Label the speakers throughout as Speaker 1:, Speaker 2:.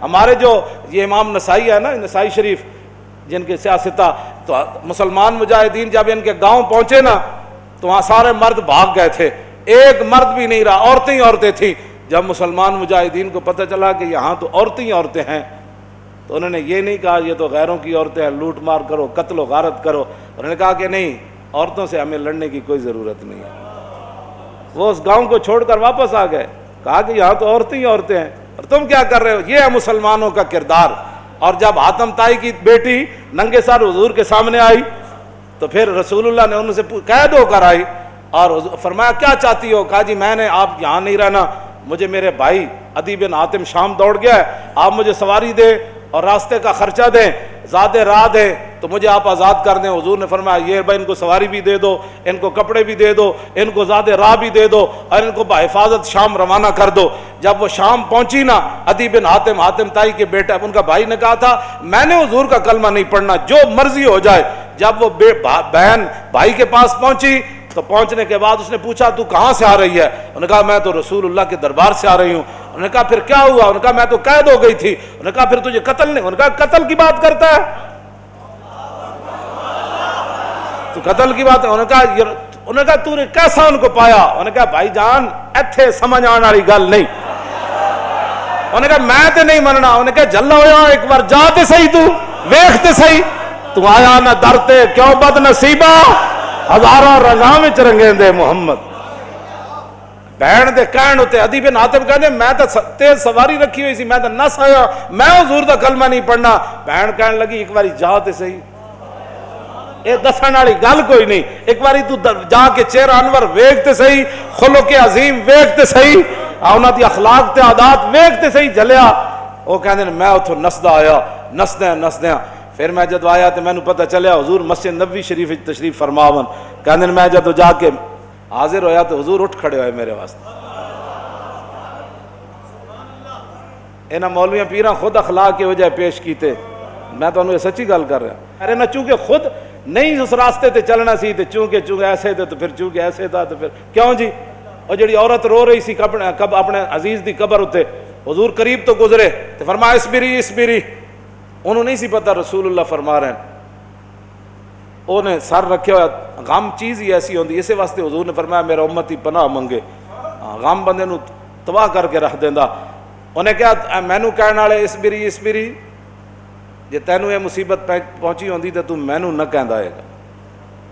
Speaker 1: ہمارے جو یہ امام نسائی ہے نا، نسائی شریف، جن کے سیاستہ، تو مسلمان مجاہدین جب ان کے گاؤں پہنچے نا تو وہاں سارے مرد بھاگ گئے تھے، ایک مرد بھی نہیں رہا، عورتیں ہی عورتیں تھیں۔ جب مسلمان مجاہدین کو پتہ چلا کہ یہاں تو عورتیں ہی عورتیں ہیں، تو انہوں نے یہ نہیں کہا یہ تو غیروں کی عورتیں ہیں، لوٹ مار کرو، قتل و غارت کرو۔ انہوں نے کہا کہ نہیں، عورتوں سے ہمیں لڑنے کی کوئی ضرورت نہیں ہے۔ وہ اس گاؤں کو چھوڑ کر واپس آ گئے، کہا کہ یہاں تو عورتیں ہی عورتیں ہیں اور تم کیا کر رہے ہو؟ یہ ہے مسلمانوں کا کردار۔ اور جب حاتم طائی کی بیٹی ننگے سر حضور کے سامنے آئی تو پھر رسول اللہ نے ان سے قید ہو کر آئی اور فرمایا کیا چاہتی ہو؟ کہا جی میں نے آپ یہاں نہیں رہنا، مجھے میرے بھائی عدی بن حاتم شام دوڑ گیا ہے، آپ مجھے سواری دیں اور راستے کا خرچہ دیں، زیادہ راہ دیں تو مجھے آپ آزاد کر دیں۔ حضور نے فرمایا یہ بھائی ان کو سواری بھی دے دو، ان کو کپڑے بھی دے دو، ان کو زیادہ راہ بھی دے دو اور ان کو بحفاظت شام روانہ کر دو۔ جب وہ شام پہنچی نا، عدی بن حاتم، حاتم طائی کے بیٹا، ان کا بھائی نے کہا تھا میں نے حضور کا کلمہ نہیں پڑھنا، جو مرضی ہو جائے۔ جب وہ بہن بھائی کے پاس پہنچی تو پہنچنے کے بعد اس نے پوچھا تو کہاں سے آ رہی ہے؟ انہوں نے کہا میں تو رسول اللہ کے دربار سے آ رہی ہوں۔ انہوں نے کہا پھر کیا ہوا؟ انہوں نے کہا میں تو قید ہو گئی تھی۔ انہوں نے کہا پھر تجھے قتل نہیں؟ انہوں نے کہا قتل کی بات کرتا ہے تو قتل کی بات ہے؟ انہوں نے کہا تو نے کیسا ان کو پایا؟ انہوں نے کہا بھائی جان ایتھے سمجھ آنے والی گل نہیں۔ انہوں نے کہا میں تے نہیں مننا۔ انہوں نے کہا جلا ہویا ایک بار جا تے صحیح، تو ویکھ تے صحیح، تو آیا نہ درتے کیوں بد نصیبہ، ہزاراں رنگاں وچ رنگیں دے محمد۔ بہن دے کہن ہوتے عدی بن حاتم کہنے میں تو تیز سواری رکھی ہوئی سی، میں تو نس آیا، میں حضور دا کلمہ نہیں پڑھنا۔ بہن کہنے لگی ایک باری جا تے صحیح، اے دسن والی گل کوئی نہیں، ایک باری تو جا کے چہرہ انور ویکھ تے صحیح، خلق عظیم ویکھ تے صحیح، انہاں دی اخلاق تے عادات ویکھ تے صحیح جلیا۔ وہ کہندے میں اتھوں نسدا آیا، نسدیاں پھر میں جدو آیا تو میں نے پتہ چلیا حضور مسجد نبوی شریف تشریف فرماون۔ کہندے میں جدو جا کے حاضر ہویا تو حضور اٹھ کھڑے ہوئے میرے واسطے۔ انہاں مولویاں پیراں خود اخلاق کے وجہ پیش کیتے، میں تو انہوں سچی گل کر رہا۔ ارے نہ چونکہ خود نہیں اس راستے تے چلنا سی تے چونکہ ایسے تھے تو پھر چونکہ ایسے تھا تو پھر کیوں جی؟ اور جڑی عورت رو رہی سی اپنے عزیز دی قبر ہوتے، حضور قریب تو گزرے تو فرمایا اسبری، انہوں نہیں سی پتہ رسول اللہ فرما رہے ہیں، انہیں سر رکھے ہوا۔ غم چیز ہی ایسی ہوندی، اسی واسطے حضور نے فرمایا میرا امتی پناہ منگے، غم بندے نو تباہ کر کے رکھ دیندا۔ انہیں کہا مینو کہنے والے اسبری، جے تینوں یہ مصیبت پہنچی ہوندی تو تو مینو نہ کہندا ہے گا۔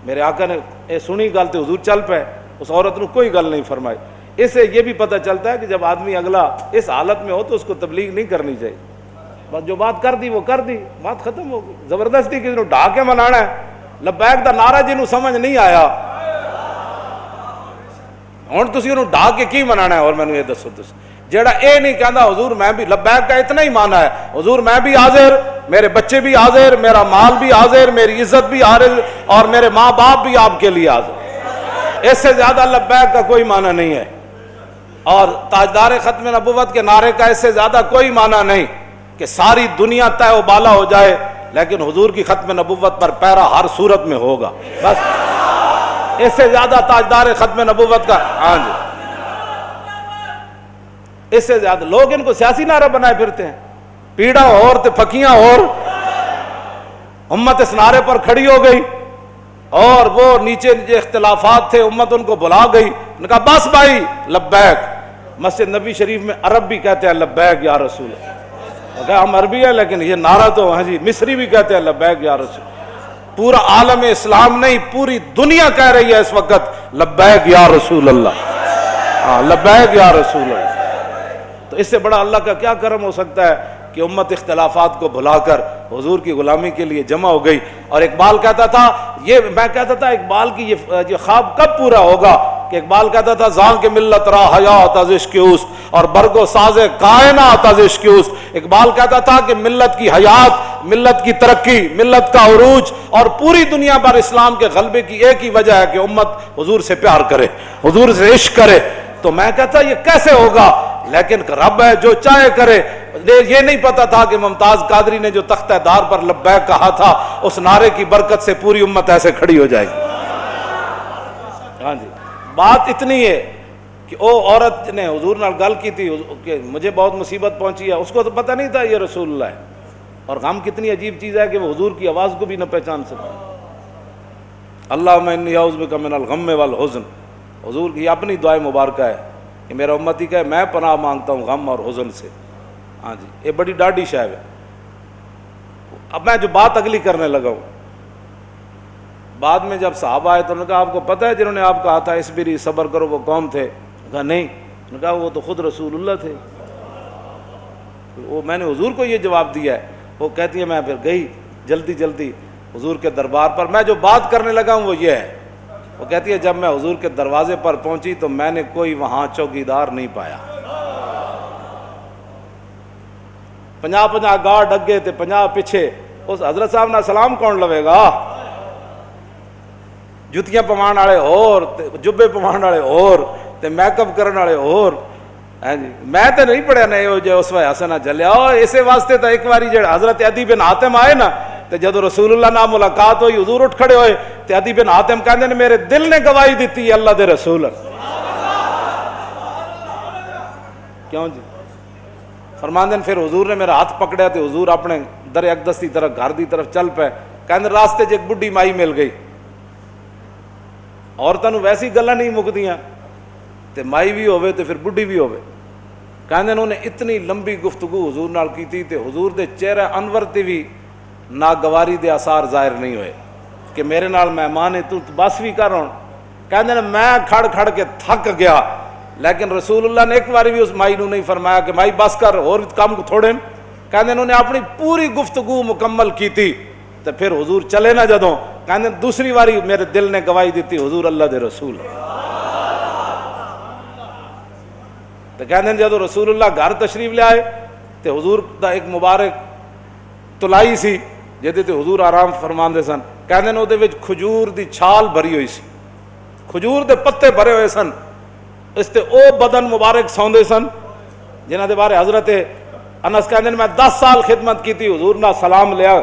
Speaker 1: میرے آقا نے یہ سنی گل تو حضور چل پے، اس عورت نو کوئی گل نہیں فرمائی۔ اس سے یہ بھی پتہ چلتا ہے کہ جب آدمی اگلا اس حالت میں ہو تو اس کو تبلیغ نہیں کرنی چاہیے، بس جو بات کر دی وہ کر دی، بات ختم ہو گئی۔ زبردستی کسی نے ڈھا کے منانا ہے، لبیک دا نعرہ جنہوں سمجھ نہیں آیا ہوں تسی انہوں ڈھا کے کی منانا ہے؟ اور میں نے یہ دسو جیڑا اے نہیں کہندا حضور میں بھی لبیک کا اتنا ہی مانا ہے، حضور میں بھی حاضر، میرے بچے بھی حاضر، میرا مال بھی حاضر، میری عزت بھی حاضر اور میرے ماں باپ بھی آپ کے لیے حاضر، اس سے زیادہ لبیک کا کوئی معنی نہیں ہے۔ اور تاجدار ختم نبوت کے نعرے کا اس سے زیادہ کوئی معنی نہیں کہ ساری دنیا طے و بالا ہو جائے لیکن حضور کی ختم نبوت پر پیرا ہر صورت میں ہوگا، بس اس سے زیادہ تاجدار ختم نبوت کا ہاں جی اس سے زیادہ لوگ ان کو سیاسی نعرہ بنائے پھرتے ہیں، پیڑا اور تے پھکیاں اور امت اس نعرے پر کھڑی ہو گئی اور وہ نیچے اختلافات تھے امت ان کو بلا گئی، انہوں نے کہا بس بھائی لبیک۔ مسجد نبی شریف میں عرب بھی کہتے ہیں لبیک یا رسول اللہ، کہا ہم عربی ہیں لیکن یہ نعرہ تو ہاں جی مصری بھی کہتے ہیں لبیک یا رسول، پورا عالم اسلام نہیں پوری دنیا کہہ رہی ہے اس وقت لبیک یا رسول اللہ، ہاں لبیک یا رسول اللہ۔ تو اس سے بڑا اللہ کا کیا کرم ہو سکتا ہے کہ امت اختلافات کو بھلا کر حضور کی غلامی کے لیے جمع ہو گئی۔ اور اقبال کہتا تھا میں کہتا تھا اقبال کی یہ خواب کب پورا ہوگا کہ اقبال کہتا تھا زان کے ملت را حیات از عشق اوست اور برگ و ساز کائنات از عشق اوست۔ اقبال کہتا تھا کہ ملت کی حیات، ملت کی ترقی، ملت کا عروج اور پوری دنیا پر اسلام کے غلبے کی ایک ہی وجہ ہے کہ امت حضور سے پیار کرے، حضور سے عشق کرے۔ تو میں کہتا یہ کیسے ہوگا؟ لیکن رب ہے جو چاہے کرے۔ یہ نہیں پتا تھا کہ ممتاز قادری نے جو تختہ دار پر لبیک کہا تھا اس نعرے کی برکت سے پوری امت ایسے کھڑی ہو جائے گی۔ ہاں جی بات اتنی ہے کہ او عورت نے حضور نال گل کی تھی کہ مجھے بہت مصیبت پہنچی ہے، اس کو تو پتہ نہیں تھا یہ رسول اللہ ہے، اور غم کتنی عجیب چیز ہے کہ وہ حضور کی آواز کو بھی نہ پہچان سکا۔ اللہم انی اعوذ بک من الغم والحزن، حضور کی اپنی دعائے مبارکہ ہے کہ میرا امتی کہ میں پناہ مانگتا ہوں غم اور حزن سے۔ ہاں جی، یہ بڑی ڈاڈی شے ہے۔ اب میں جو بات اگلی کرنے لگا ہوں، بعد میں جب صحابہ آئے تو انہوں نے کہا آپ کو پتہ ہے جنہوں نے آپ کہا تھا اصبری صبر کرو وہ کون تھے؟ کہا نہیں۔ انہوں نے کہا وہ تو خود رسول اللہ تھے، وہ میں نے حضور کو یہ جواب دیا ہے۔ وہ کہتی ہے میں پھر گئی جلدی جلدی حضور کے دربار پر، میں جو بات کرنے لگا ہوں وہ یہ ہے۔ وہ کہتی ہے جب میں حضور کے دروازے پر پہنچی تو میں نے کوئی وہاں چوکیدار نہیں پایا، 50 گارڈ اگے تے 50 پیچھے، اس حضرت صاحب نہ سلام کون لوے گا؟ جتیاں پوان والے اور جبے پوان والے اور تے میک اپ کرن والے اور۔ ہاں جی، میں تے نہیں پڑھیا نہیں جو اس وقت حسنہ جلیا، اور اسی واسطے تو ایک باری جڑا حضرت عدی بن حاتم آئے نا تے جدو رسول اللہ نال ملاقات ہوئی، حضور اٹھ کھڑے ہوئے تے عدی بن حاتم کہندے نے میرے دل نے گواہی دیتی ہے اللہ دے رسول۔ کیوں جی؟ فرماندے نے پھر حضور نے میرا ہاتھ پکڑیا تے حضور اپنے در اقدس کی طرف گھر دی طرف چل پے۔ کہندے راستے چ ایک بڈھی مائی مل گئی، عورتاں نوں ویسی گلاں نہیں مکدیاں تے مائی بھی ہوے تے پھر بڈھی بھی ہوے۔ کہندے انہوں نے اتنی لمبی گفتگو حضور نال کیتی تے حضور دے چہرہ انور تے بھی ناگواری دے آثار ظاہر نہیں ہوئے کہ میرے نال مہمان ہے تو بس بھی کر ہون۔ کہندے نے میں کھڑ کھڑ کے تھک گیا، لیکن رسول اللہ نے ایک بار بھی اس مائی نو نہیں فرمایا کہ مائی بس کر اور کام کو تھوڑے۔ کہندے انہوں نے اپنی پوری گفتگو مکمل کی تھی تو پھر حضور چلے نہ جدوں، کہندے دوسری باری میرے دل نے گواہی دیتی حضور اللہ دے رسول۔ تو کہندے جدوں رسول اللہ گھر تشریف لے آئے تو حضور دا ایک مبارک تلائی سی جہدے تے حضور آرام فرماندے سن۔ کہندے نے اودے وچ کھجور دی چھال بھری ہوئی سی، کھجور دے پتے بھرے ہوئے سن، اس تے او بدن مبارک سوندے سن جنہاں دے بارے حضرت انس کہندے نے میں 10 سال خدمت کیتی، حضور نہ سلام لیا،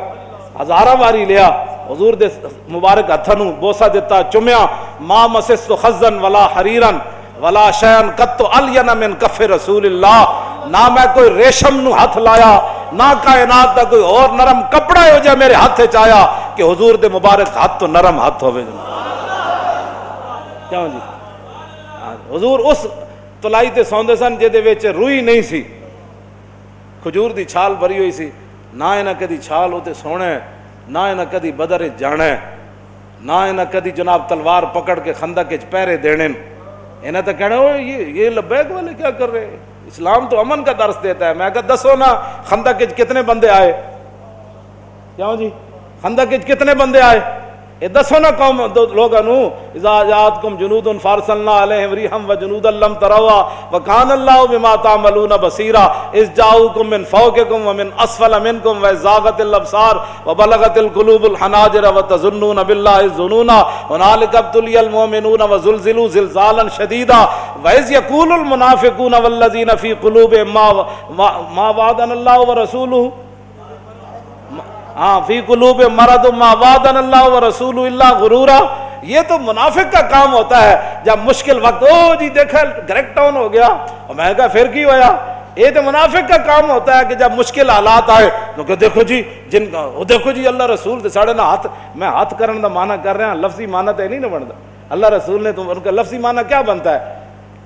Speaker 1: ہزاراں واری لیا، حضور دے مبارک ہتھاں نوں بوسہ دیتا، چومیا۔ ما مسست خزن ولا حریرن ولا شیئن قط الین من کف رسول اللہ، نہ میں کوئی ریشم نو ہاتھ لایا، نہ کائنات دا کوئی اور نرم کپڑا ہو جائے میرے ہاتھ وچ آیا کہ حضور دے مبارک ہاتھ تو نرم ہاتھ ہوے۔ کیوں جی؟ حضور اس تلائی تے سوندے سن جہدے وچ روئی نہیں سی، کھجور دی چھال بھری ہوئی سی، نہ انہاں کدی چھال ہوتے سونے، نہ انہاں کدی بدر جانا، نہ انہاں کدی جناب تلوار پکڑ کے خندق وچ پہرے دینے۔ انہیں تو کہنا یہ لبیک والے کیا کر رہے ہیں، اسلام تو امن کا درس دیتا ہے۔ میں کہا دسو نا خندق وچ کتنے بندے آئے؟ کیوں جی؟ خندق وچ کتنے بندے آئے؟ یہ دسو نا قوم لوگاں نو، اذا جاءتکم جنود فارسلنا علیہم ریحا وجنودا لم تروا وکان اللہ بما تعملون بصیرا اذ جاءوکم من فوقکم ومن اسفل منکم وزاغت الابصار وبلغت القلوب الحناجر وتظنون باللہ الظنونا هنالک ابتلی المؤمنون وزلزلوا زلزالا شدیدا واذ یقول المنافقون والذین فی قلوبهم ما وعدنا اللہ ورسولہ ہاں فی قلوب مرض ما وعدنا اللہ ورسول اللہ غرورا۔ یہ تو منافق کا کام ہوتا ہے جب مشکل وقت او جی دیکھا گریک ٹاؤن ہو گیا، اور میں کہا پھر کی ہویا؟ یہ تو منافق کا کام ہوتا ہے کہ جب مشکل حالات آئے تو کہ دیکھو جی جن کا وہ دیکھو جی اللہ رسول دے ساڑے نہ ہاتھ، میں ہاتھ کرنے دا معنی کر رہا ہوں، لفظی معنی تو نہیں نہ بنتا۔ اللہ رسول نے تو ان کا لفظی معنی کیا بنتا ہے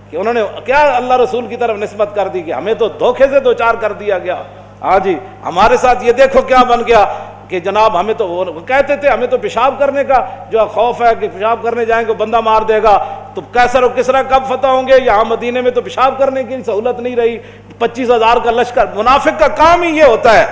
Speaker 1: کہ انہوں نے کیا اللہ رسول کی طرف نسبت کر دی کہ ہمیں تو دھوکے سے دو چار کر دیا گیا۔ ہاں جی، ہمارے ساتھ یہ دیکھو کیا بن گیا کہ جناب ہمیں تو وہ کہتے تھے ہمیں تو پیشاب کرنے کا جو خوف ہے کہ پیشاب کرنے جائیں گے بندہ مار دے گا، تو کیسر و کسرا کب فتح ہوں گے؟ یہاں مدینے میں تو پیشاب کرنے کی سہولت نہیں رہی، 25,000 کا لشکر۔ منافق کا کام ہی یہ ہوتا ہے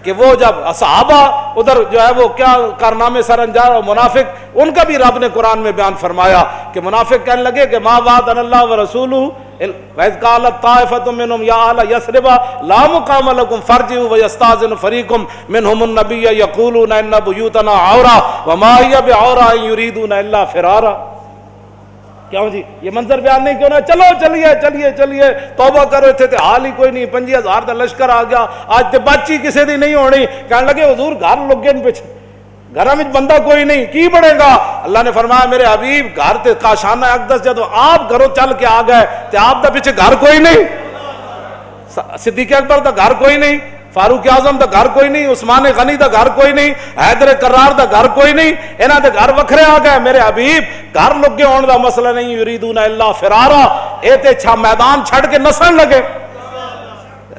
Speaker 1: کہ وہ جب صحابہ ادھر جو ہے وہ کیا کارنامے سر انجام، اور منافق ان کا بھی رب نے قرآن میں بیان فرمایا کہ منافق کہنے لگے کہ ما وعدنا اللہ ورسولہ وَإِذْ قَالَتْ طَائِفَةٌ مِّنْهُمْ يَا أَهْلَ يَثْرِبَ لَا مُقَامَ لَكُمْ فَارْجِعُوا وَيَسْتَأْذِنُ فَرِيقٌ مِّنْهُمُ النَّبِيَّ يَقُولُونَ إِنَّ بُيُوتَنَا عَوْرَةٌ وَمَا هِيَ بِعَوْرَةٍ إِن يُرِيدُونَ إِلَّا فِرَارًا۔ کیوں جی یہ منظر بیان نہیں کیوں نہ؟ چلو چلیے چلیے چلیے توبہ کرو، تھے تے حال ہی کوئی نہیں، 25,000 کا لشکر آ گیا، آج تے بچی کسی دی نہیں ہونی۔ کہنے لگے حضور گھر لگے پیچھے، گھر میں بندہ کوئی نہیں کی بڑھے گا. اللہ نے فرمایا میرے حبیب گھر تے کاشانہ اقدس جدو آپ گھروں چل کے آ گئے تے آپ دا پیچھے گھر کوئی نہیں, صدیق اکبر دا گھر کوئی نہیں, فاروق اعظم دا گھر کوئی نہیں, عثمان غنی دا گھر کوئی نہیں, حیدر کرار دا گھر کوئی نہیں, انہاں دے گھر وکھرے آ گئے. میرے حبیب گھر لگے ہون دا مسئلہ نہیں, یریدون الا فرارا, اے تے چھا میدان چھڑ کے نسن لگے.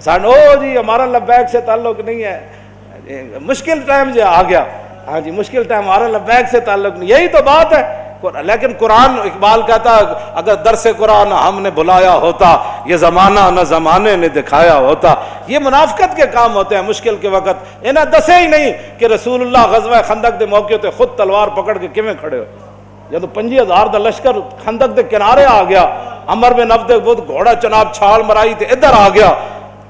Speaker 1: او جی ہمارا لبیک سے تعلق نہیں ہے, مشکل ٹائم جو آ گیا, ہاں جی مشکل ٹائم, ہمارا لبیک سے تعلق نہیں, یہی تو بات ہے. لیکن قرآن, اقبال کہتا اگر درس قرآن ہم نے بلایا ہوتا, یہ زمانہ نہ زمانے نے دکھایا ہوتا. یہ منافقت کے کام ہوتے ہیں مشکل کے وقت. انہیں دسے ہی نہیں کہ رسول اللہ غزوہ خندق دے موقع تے خود تلوار پکڑ کے کیویں کھڑے ہو. جب 25,000 دا لشکر خندق دے کنارے آ گیا, عمر بن عبد بود گھوڑا چناب چھال مرائی تے ادھر آ گیا,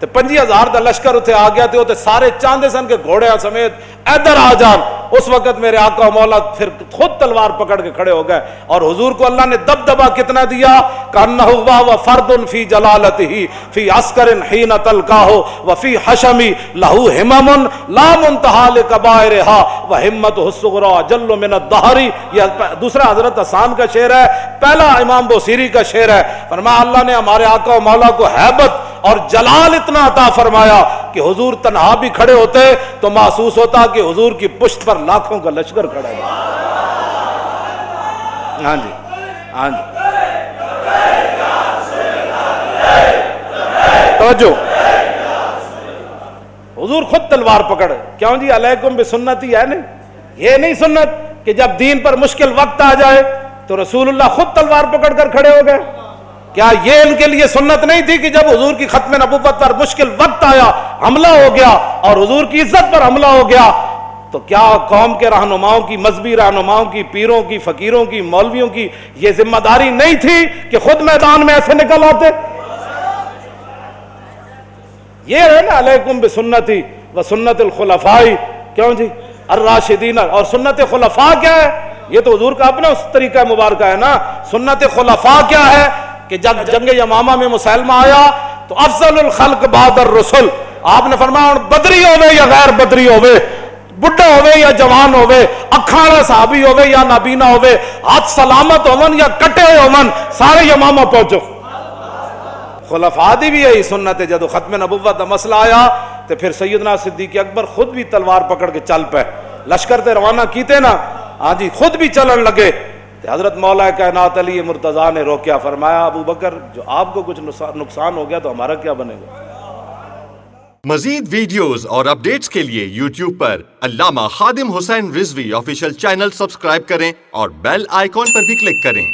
Speaker 1: تے 25,000 دا لشکر اتنے آ گیا تے سارے چاندے سن کے گھوڑے سمیت ادھر آ جان. اس وقت میرے آقا و مولا پھر خود تلوار پکڑ کے کھڑے ہو گئے, اور حضور کو اللہ نے دبدبا کتنا دیا, کانہ و فرد فی جلالتہ فی عسکر حین تلقاہ وفی حشمی لہو ہمم لا منتہا لکبائرہا وہمتہ الصغری جل من الدہر. یہ دوسرا حضرت حسان کا شعر ہے, پہلا امام بوصیری کا شعر ہے. فرمایا اللہ نے ہمارے آقا و مولا کو ہیبت اور جلال اتنا عطا فرمایا کہ حضور تنہا بھی کھڑے ہوتے تو محسوس ہوتا کہ حضور کی پشت پر لاکھوں کا لشکر کھڑا ہے. ہاں جی ہاں جی توجہ, حضور خود تلوار پکڑ. کیوں جی علیکم بسنتی ہے نہیں, یہ نہیں سنت کہ جب دین پر مشکل وقت آ جائے تو رسول اللہ خود تلوار پکڑ کر کھڑے ہو گئے. کیا یہ ان کے لیے سنت نہیں تھی کہ جب حضور کی ختم نبوت پر مشکل وقت آیا, حملہ ہو گیا اور حضور کی عزت پر حملہ ہو گیا, تو کیا قوم کے رہنماؤں کی, مذہبی رہنماؤں کی, پیروں کی, فقیروں کی, مولویوں کی یہ ذمہ داری نہیں تھی کہ خود میدان میں ایسے نکل آتے؟ یہ ہے نا علیکم بسنتی و سنت الخلفاء. کیوں جی الراشدین, اور سنت خلفاء کیا ہے؟ یہ تو حضور کا اپنا اس طریقہ مبارکہ ہے نا. سنت خلفاء کیا ہے کہ جب جنگ یمامہ میں مسلمہ آیا تو افضل الخلق بعد الرسل, آپ نے فرمایا بدری ہوئے یا غیر بدری ہوئے, بڑھا ہوئے یا جوان ہوئے, اکھاڑا صحابی ہوئے یا نابینا ہوئے, ہاتھ سلامت ہومن یا کٹے ہوئے ہومن, سارے یمامہ پہنچو. خلفاء دی بھی یہی سنت ہے. جب ختم نبوت دا مسئلہ آیا تو پھر سیدنا صدیق اکبر خود بھی تلوار پکڑ کے چل پے, لشکر تے روانہ کیتے نا, ہاں جی خود بھی چلن لگے. حضرت مولا کائنات علی مرتضیٰ نے روکیا, فرمایا ابو بکر جو آپ کو کچھ نقصان ہو گیا تو ہمارا کیا بنے گا.
Speaker 2: مزید ویڈیوز اور اپڈیٹس کے لیے یوٹیوب پر علامہ Khadim Hussain Rizvi official channel subscribe کریں اور بیل آئیکن پر بھی کلک کریں.